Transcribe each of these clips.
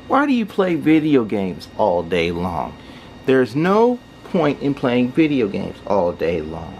Why do you play video games all day long? There's no point in playing video games all day long.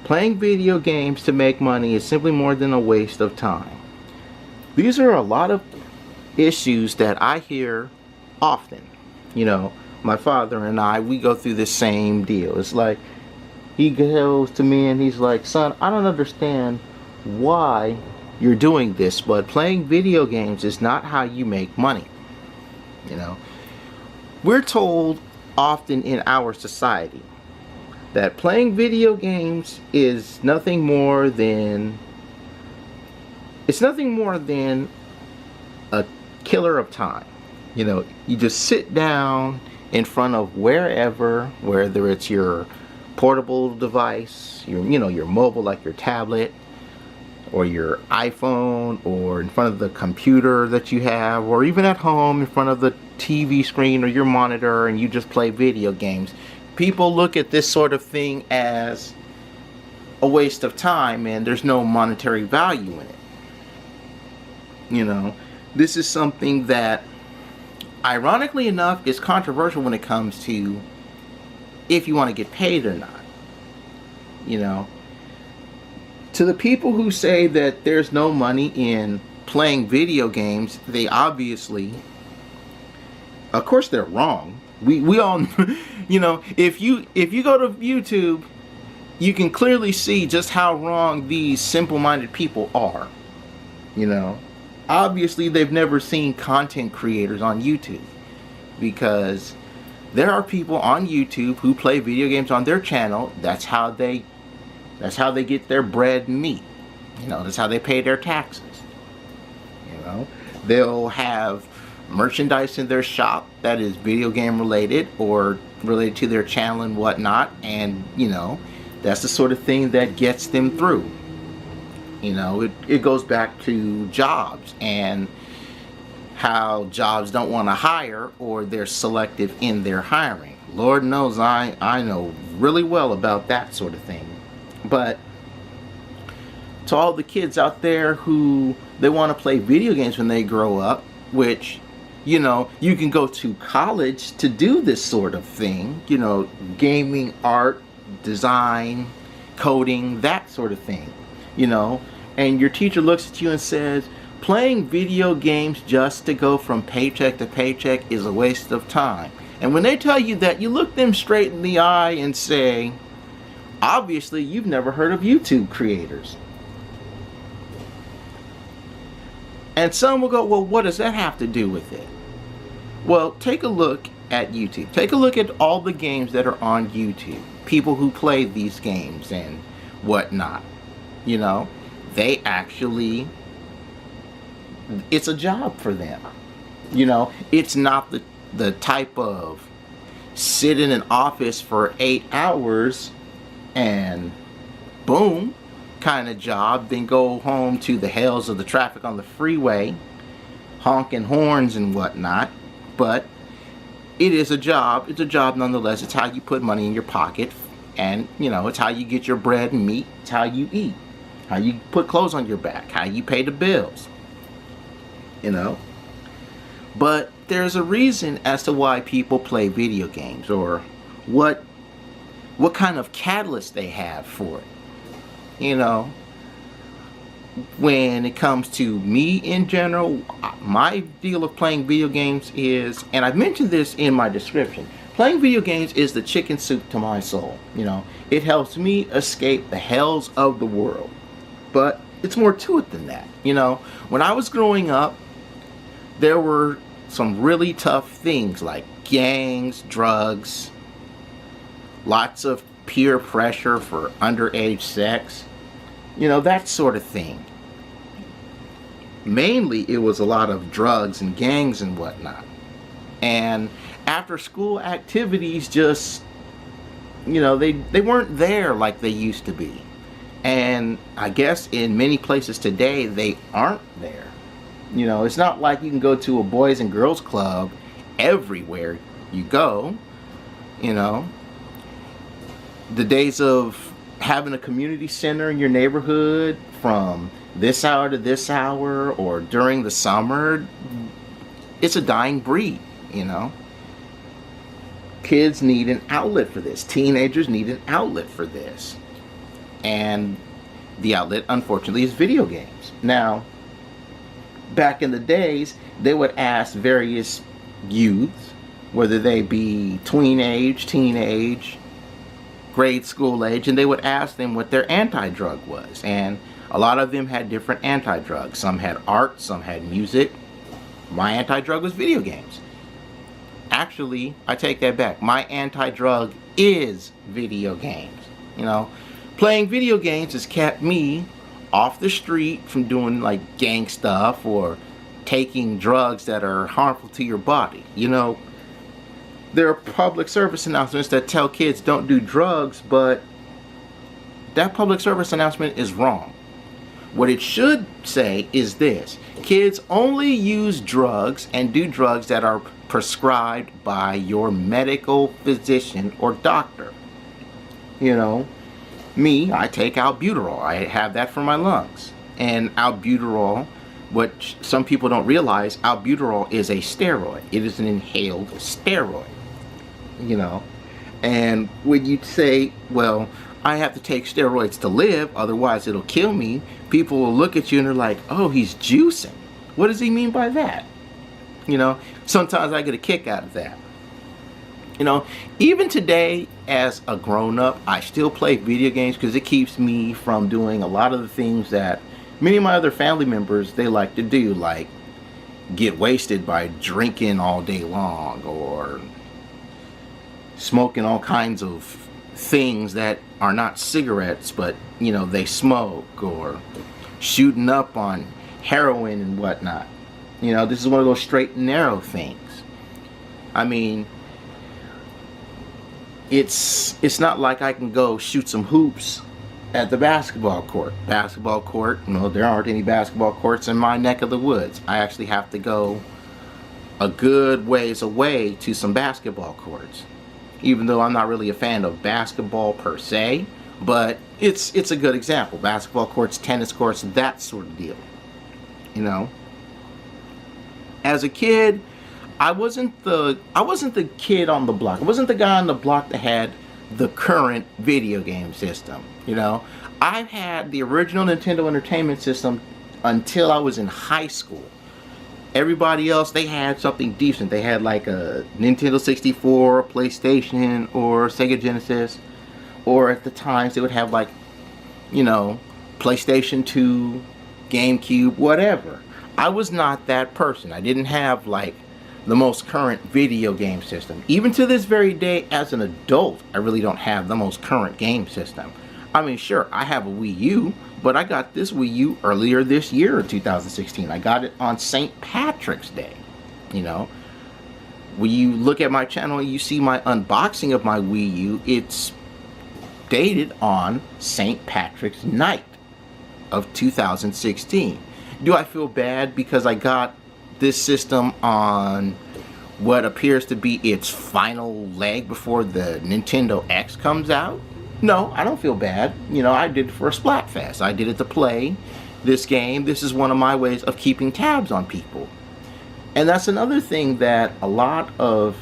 Playing video games to make money is simply more than a waste of time. These are a lot of issues that I hear often. My father and I, we go through the same deal. It's like he goes to me and he's like, son, I don't understand why you're doing this, but playing video games is not how you make money. We're told often in our society that playing video games is nothing more than a killer of time. You just sit down in front of wherever, whether it's your portable device, your mobile, like your tablet or your iPhone, or in front of the computer that you have, or even at home in front of the TV screen or your monitor, and you just play video games. People look at this sort of thing as a waste of time, and there's no monetary value in it. This is something that, ironically enough, is controversial when it comes to if you want to get paid or not. To the people who say that there's no money in playing video games, they obviously, of course they're wrong. We all, if you go to YouTube, you can clearly see just how wrong these simple-minded people are. Obviously they've never seen content creators on YouTube, because there are people on YouTube who play video games on their channel. That's how they get their bread and meat. That's how they pay their taxes. They'll have merchandise in their shop that is video game related or related to their channel and whatnot, and that's the sort of thing that gets them through. It goes back to jobs and how jobs don't want to hire, or they're selective in their hiring. Lord knows I know really well about that sort of thing. But to all the kids out there who they want to play video games when they grow up, which you can go to college to do this sort of thing, gaming, art, design, coding, that sort of thing, and your teacher looks at you and says, playing video games just to go from paycheck to paycheck is a waste of time. And when they tell you that, you look them straight in the eye and say, obviously you've never heard of YouTube creators. And some will go, well, what does that have to do with it? Well, take a look at YouTube. Take a look at all the games that are on YouTube. People who play these games and whatnot. They actually, it's a job for them. It's not the type of sit in an office for 8 hours and boom kind of job, then go home to the hells of the traffic on the freeway, honking horns and whatnot. But it is a job. It's a job nonetheless. It's how you put money in your pocket, and it's how you get your bread and meat. It's how you eat, how you put clothes on your back, how you pay the bills. But there's a reason as to why people play video games, or what kind of catalyst they have for it. When it comes to me in general, my deal of playing video games is, and I've mentioned this in my description, playing video games is the chicken soup to my soul. It helps me escape the hells of the world. But it's more to it than that. When I was growing up, there were some really tough things like gangs, drugs, lots of peer pressure for underage sex, that sort of thing. Mainly it was a lot of drugs and gangs and whatnot. And after school activities just, they weren't there like they used to be. And I guess in many places today they aren't there. It's not like you can go to a boys and girls club everywhere you go. The days of having a community center in your neighborhood from this hour to this hour, or during the summer, it's a dying breed, you know. Kids need an outlet for this. Teenagers need an outlet for this. And the outlet, unfortunately, is video games. Now, back in the days, they would ask various youths, whether they be tween age, teenage, grade school age, and they would ask them what their anti-drug was. And a lot of them had different anti-drugs. Some had art, some had music. My anti-drug was video games. Actually, I take that back. My anti-drug is video games. You know, playing video games has kept me off the street from doing like gang stuff or taking drugs that are harmful to your body. You know, there are public service announcements that tell kids don't do drugs, but that public service announcement is wrong. What it should say is this: kids only use drugs and do drugs that are prescribed by your medical physician or doctor. You know, me, I take albuterol. I have that for my lungs. And albuterol, what some people don't realize, albuterol is a steroid. It is an inhaled steroid. You know, and when you say, well, I have to take steroids to live, otherwise it'll kill me, people will look at you and they're like, oh, he's juicing. What does he mean by that? You know, sometimes I get a kick out of that. You know, even today as a grown-up, I still play video games because it keeps me from doing a lot of the things that many of my other family members, they like to do, like get wasted by drinking all day long or smoking all kinds of things that are not cigarettes, but, you know, they smoke, or shooting up on heroin and whatnot. You know, this is one of those straight and narrow things. I mean, it's not like I can go shoot some hoops at the basketball court. Basketball court, no, there aren't any basketball courts in my neck of the woods. I actually have to go a good ways away to some basketball courts. Even though I'm not really a fan of basketball per se, but it's a good example. Basketball courts, tennis courts, that sort of deal. You know, as a kid, I wasn't the kid on the block. I wasn't the guy on the block that had the current video game system. You know, I've had the original Nintendo Entertainment System until I was in high school. Everybody else, they had something decent. They had like a Nintendo 64, PlayStation, or Sega Genesis, or at the times they would have like, you know, PlayStation 2, GameCube, whatever. I was not that person. I didn't have like the most current video game system. Even to this very day, as an adult, I really don't have the most current game system. I mean, sure, I have a Wii U, but I got this Wii U earlier this year, 2016. I got it on St. Patrick's Day. You know, when you look at my channel and you see my unboxing of my Wii U, it's dated on St. Patrick's Night of 2016. Do I feel bad because I got this system on what appears to be its final leg before the Nintendo X comes out? No, I don't feel bad. You know, I did it for a Splatfest. I did it to play this game. This is one of my ways of keeping tabs on people. And that's another thing that a lot of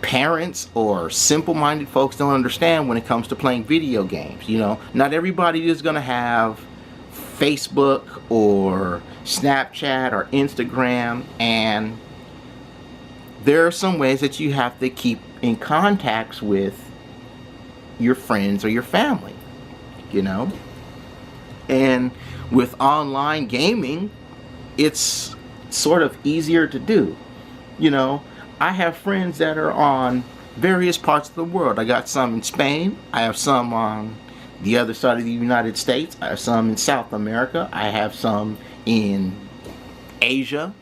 parents or simple-minded folks don't understand when it comes to playing video games. You know, not everybody is going to have Facebook or Snapchat or Instagram, and there are some ways that you have to keep in contacts with your friends or your family, you know. And with online gaming, it's sort of easier to do. You know, I have friends that are on various parts of the world. I got some in Spain, I have some on the other side of the United States, I have some in South America, I have some in Asia,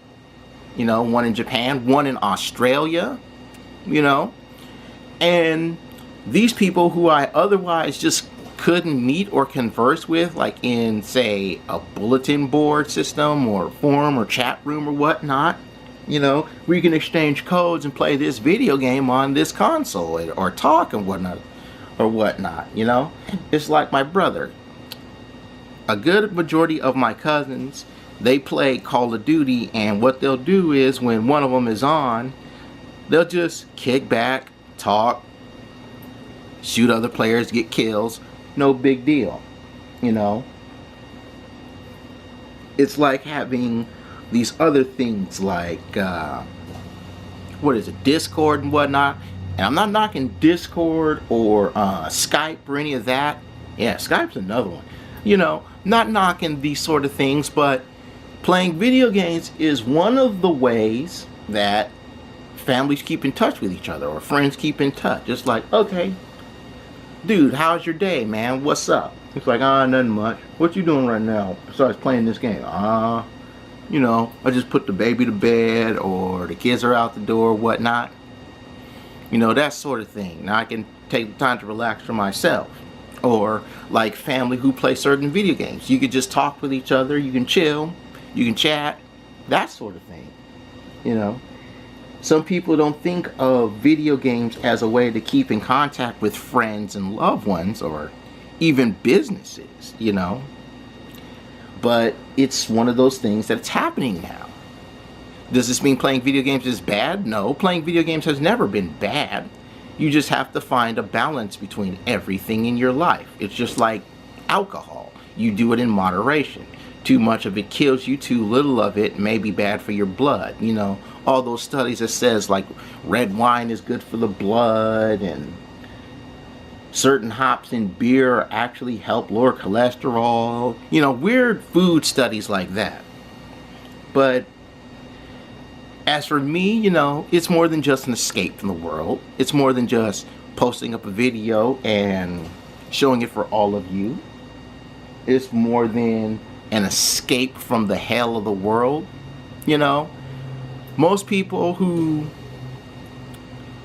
you know, one in Japan, one in Australia, you know. And these people who I otherwise just couldn't meet or converse with, like in, say, a bulletin board system or forum or chat room or whatnot, you know, where you can exchange codes and play this video game on this console or talk and whatnot, you know. It's like my brother. A good majority of my cousins, They play Call of Duty, and what they'll do is when one of them is on, they'll just kick back, talk, shoot other players, get kills. No big deal, you know. It's like having these other things like what is it, Discord and whatnot. And I'm not knocking Discord or Skype or any of that. Yeah, Skype's another one. You know, not knocking these sort of things, but playing video games is one of the ways that families keep in touch with each other, or friends keep in touch. It's like, okay, dude, how's your day, man? What's up? It's like, nothing much. What you doing right now besides playing this game? You know, I just put the baby to bed, or the kids are out the door, whatnot. You know, that sort of thing. Now I can take the time to relax for myself. Or like family who play certain video games. You could just talk with each other, you can chill, you can chat, that sort of thing. You know, some people don't think of video games as a way to keep in contact with friends and loved ones, or even businesses, you know. But it's one of those things that's happening now. Does this mean playing video games is bad? No, playing video games has never been bad. You just have to find a balance between everything in your life. It's just like alcohol. You do it in moderation. Too much of it kills you, too little of it may be bad for your blood. You know, all those studies that says like red wine is good for the blood, and certain hops in beer actually help lower cholesterol. You know, weird food studies like that. But as for me, you know, it's more than just an escape from the world. It's more than just posting up a video and showing it for all of you. It's more than an escape from the hell of the world. You know, most people who,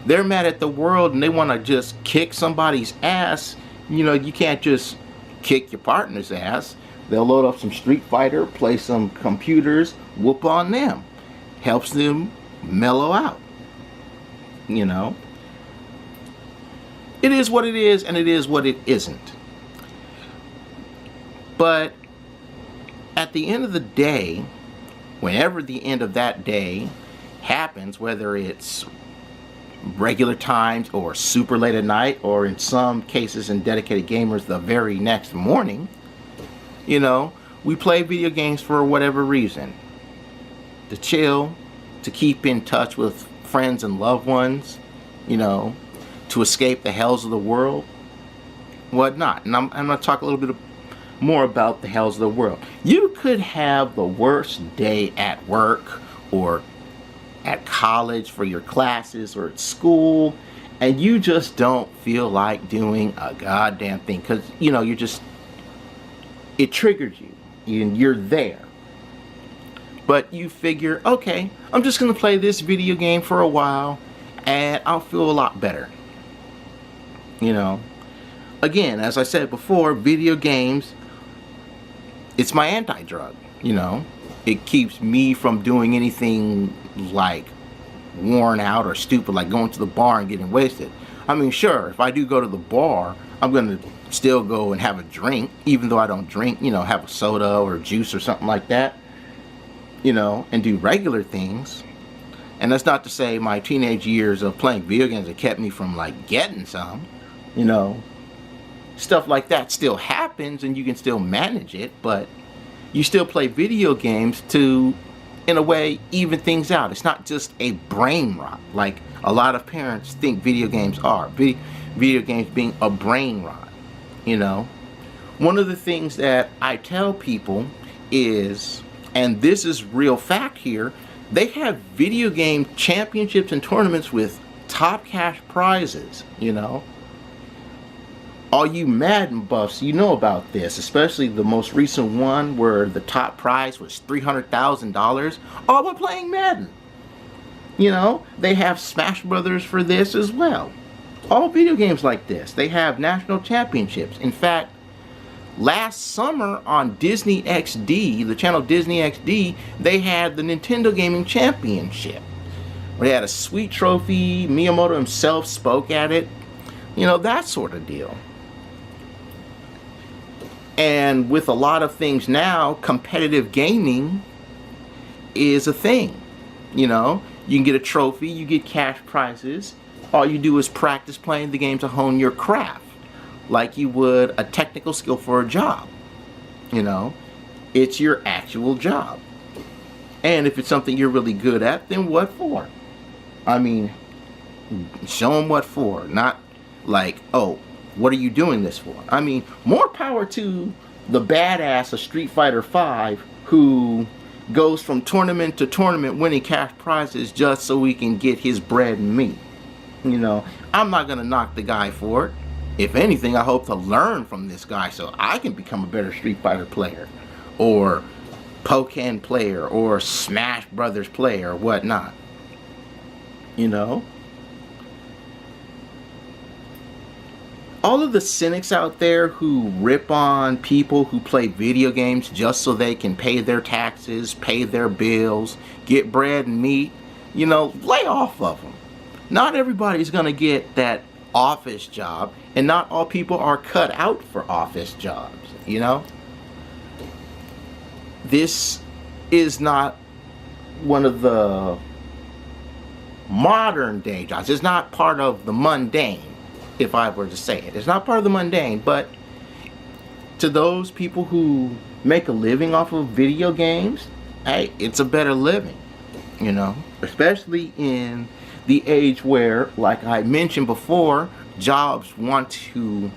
they're mad at the world and they want to just kick somebody's ass, you know, you can't just kick your partner's ass. They'll load up some Street Fighter, play some computers, whoop on them. Helps them mellow out. You know, it is what it is, and it is what it isn't. But at the end of the day, whenever the end of that day happens, whether it's regular times or super late at night, or in some cases in dedicated gamers the very next morning, you know, we play video games for whatever reason. To chill, to keep in touch with friends and loved ones, you know, to escape the hells of the world, whatnot. And I'm going to talk a little bit more about the hells of the world. You could have the worst day at work or at college for your classes or at school, and you just don't feel like doing a goddamn thing because, you know, it triggers you and you're there. But you figure, okay, I'm just going to play this video game for a while and I'll feel a lot better. You know, again, as I said before, video games, it's my anti-drug, you know. It keeps me from doing anything like worn out or stupid, like going to the bar and getting wasted. I mean, sure, if I do go to the bar, I'm going to still go and have a drink, even though I don't drink, you know, have a soda or juice or something like that. You know, and do regular things. And that's not to say my teenage years of playing video games have kept me from like getting some, you know. Stuff like that still happens and you can still manage it, but you still play video games to, in a way, even things out. It's not just a brain rot like a lot of parents think video games are. Video games being a brain rot, you know. One of the things that I tell people is, and this is real fact here, they have video game championships and tournaments with top cash prizes, you know. All you Madden buffs, you know about this, especially the most recent one where the top prize was $300,000, all by playing Madden. You know, they have Smash Brothers for this as well. All video games like this, they have national championships. In fact, last summer on Disney XD, the channel Disney XD, they had the Nintendo Gaming Championship, where they had a sweet trophy. Miyamoto himself spoke at it. You know, that sort of deal. And with a lot of things now, competitive gaming is a thing. You know, you can get a trophy, you get cash prizes. All you do is practice playing the game to hone your craft, like you would a technical skill for a job. You know, it's your actual job. And if it's something you're really good at, then what for? I mean, show them what for. Not like, oh, what are you doing this for? I mean, more power to the badass of Street Fighter V who goes from tournament to tournament winning cash prizes just so he can get his bread and meat. You know, I'm not going to knock the guy for it. If anything, I hope to learn from this guy so I can become a better Street Fighter player, or Pokken player, or Smash Brothers player, or whatnot. You know? All of the cynics out there who rip on people who play video games just so they can pay their taxes, pay their bills, get bread and meat, you know, lay off of them. Not everybody's going to get that office job, and not all people are cut out for office jobs, you know? This is not one of the modern day jobs. It's not part of the mundane, if I were to say it. It's not part of the mundane, but to those people who make a living off of video games, hey, it's a better living, you know? Especially in the age where, like I mentioned before, jobs want to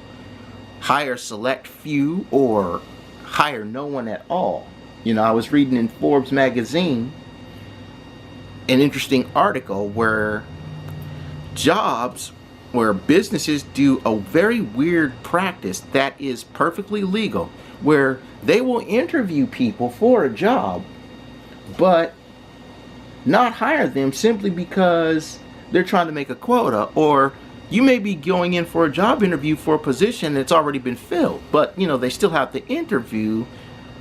hire select few or hire no one at all. You know, I was reading in Forbes magazine an interesting article where businesses do a very weird practice that is perfectly legal, where they will interview people for a job but not hire them simply because they're trying to make a quota. Or you may be going in for a job interview for a position that's already been filled, but you know, they still have to interview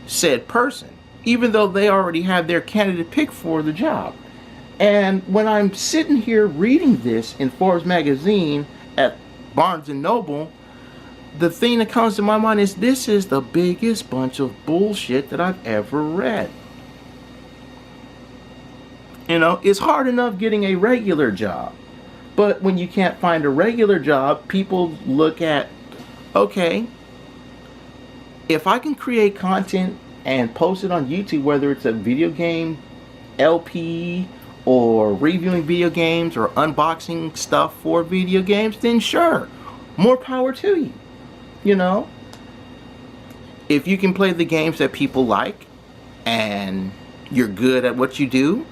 said person even though they already have their candidate picked for the job. And when I'm sitting here reading this in Forbes magazine at Barnes and Noble, the thing that comes to my mind is, this is the biggest bunch of bullshit that I've ever read. You know, it's hard enough getting a regular job, but when you can't find a regular job, people look at, okay, if I can create content and post it on YouTube, whether it's a video game LP or reviewing video games or unboxing stuff for video games, then sure, more power to you. You know, if you can play the games that people like and you're good at what you do,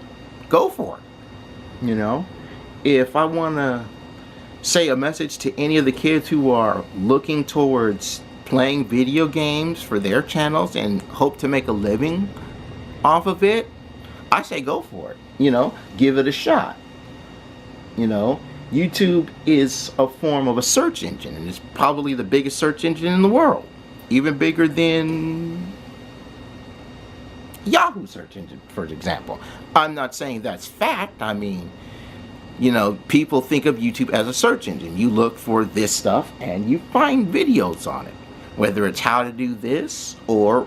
go for it. You know, if I want to say a message to any of the kids who are looking towards playing video games for their channels and hope to make a living off of it, I say go for it. You know, give it a shot. You know, YouTube is a form of a search engine, and it's probably the biggest search engine in the world, even bigger than Yahoo search engine, for example. I'm not saying that's fact. I mean, you know, people think of YouTube as a search engine. You look for this stuff and you find videos on it, whether it's how to do this or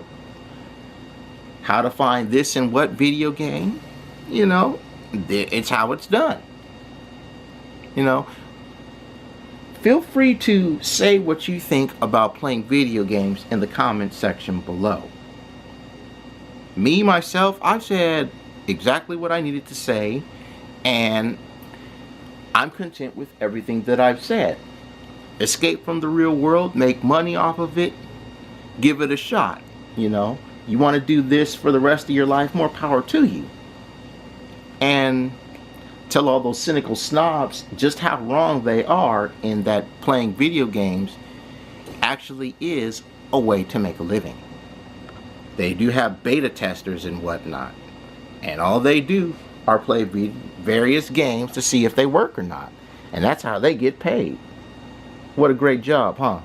how to find this in what video game. You know, it's how it's done. You know, feel free to say what you think about playing video games in the comment section below. Me, myself, I've said exactly what I needed to say, and I'm content with everything that I've said. Escape from the real world, make money off of it, give it a shot. You know, you want to do this for the rest of your life, more power to you. And tell all those cynical snobs just how wrong they are in that playing video games actually is a way to make a living. They do have beta testers and whatnot, and all they do are play various games to see if they work or not, and that's how they get paid. What a great job, huh?